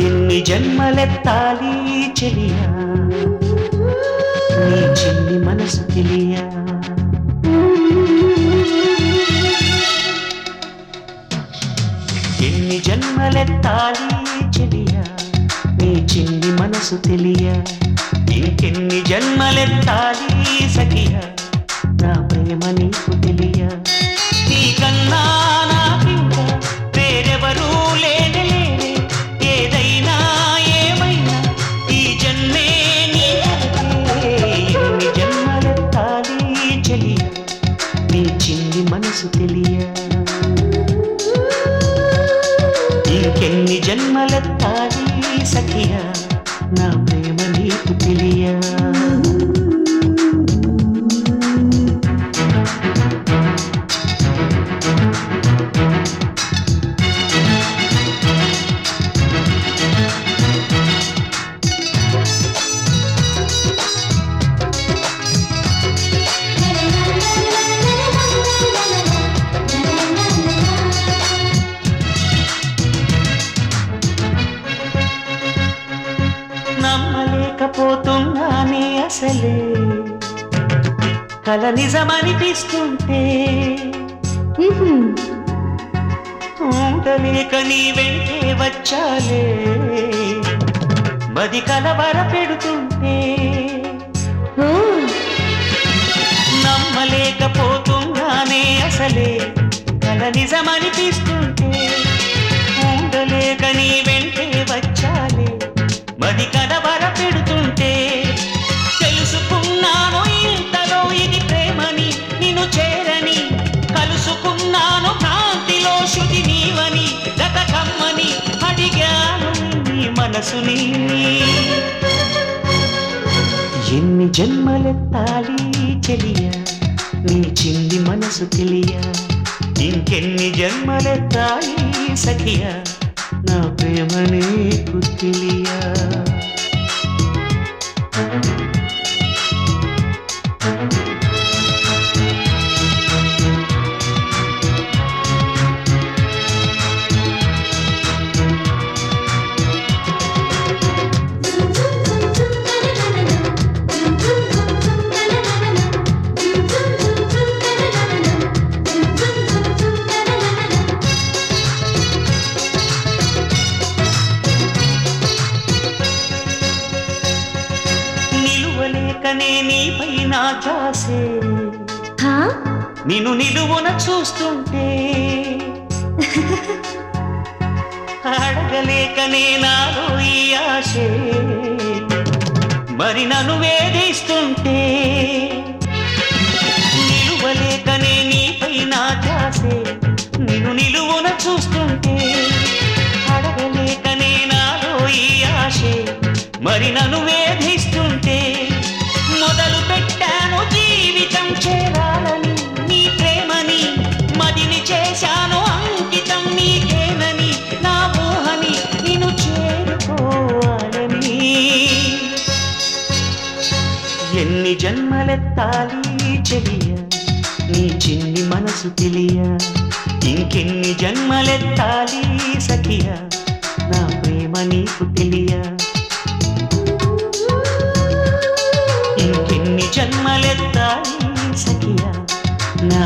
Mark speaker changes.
Speaker 1: ఎన్ని జన్మలెత్తాలి చెలియా నీ చిన్ని మనసు తెలియా ఎన్ని జన్మలెత్తాలి చెలియా నీ చిన్ని మనసు తెలియా ఇంకెన్ని జన్మలెత్తాలి సఖియా నా ప్రేమ నీకు తెలియా నీకన్నా నాకింకా వేరెవరూ లేనే ఏదైనా ఏమైనా ఈ జన్మే నీ ఎన్ని జన్మలెత్తాలి చెలియా నీ చిన్ని మనసు తెలియా ఇంకెన్ని జన్మలెత్తాలి సఖియా నా ప్రేమ నీకు తెలియా నమ్మలేకపోతున్నానే అసలే కల నిజమనిపిస్తుంటే ఉండలేక నీ వెంటే వచ్చాలే మది కలవర పెడుతుంటే నమ్మలేకపోతున్నానే అసలే కల నిజమనిపిస్తుంటే ఉండలేక నీ వెంటే వచ్చాలే మది కలవర పెడుతుంటే తెలుసుకున్నాను ఇంతలో ఇది ప్రేమని నిన్ను చేరని కలుసుకున్నాను కాంతిలో శృతి నీవని గత కమ్మని అడిగాను నీ మనసుని ఎన్ని జన్మలెత్తాలి చెలియా నీ చిన్ని మనసు తెలియా ఇంకెన్ని జన్మలెత్తాలి సఖియా నా ప్రేమ నీకు తెలియా నిలువలేకనే నీపై నా ధ్యాసే నిన్ను నిలువున చూస్తుంటే అడగలేకనే నాలో ఈ ఆశే మరి నన్ను వేధిస్తుంటే నిలువలేకనే నీపై నా ధ్యాసే నిన్ను నిలువున చూస్తుంటే అడగలేకనే నాలో ఈ ఆశే మరి నన్ను వేధిస్తుంటే మొదలు పెట్టాను జీవితం చేరాలని నీ ప్రేమని మదిని చేశాను అంకితం నీకేనని నా ఊహని నిన్ను చేరుకోవాలని ఎన్ని జన్మలెత్తాలి చెలియా నీ చిన్ని మనసు తెలియా ఇంకెన్ని జన్మలెత్తాలి సఖియా నా ప్రేమ నీకు తెలియా ఇంకెన్ని జన్మలెత్తాలి సఖియా నా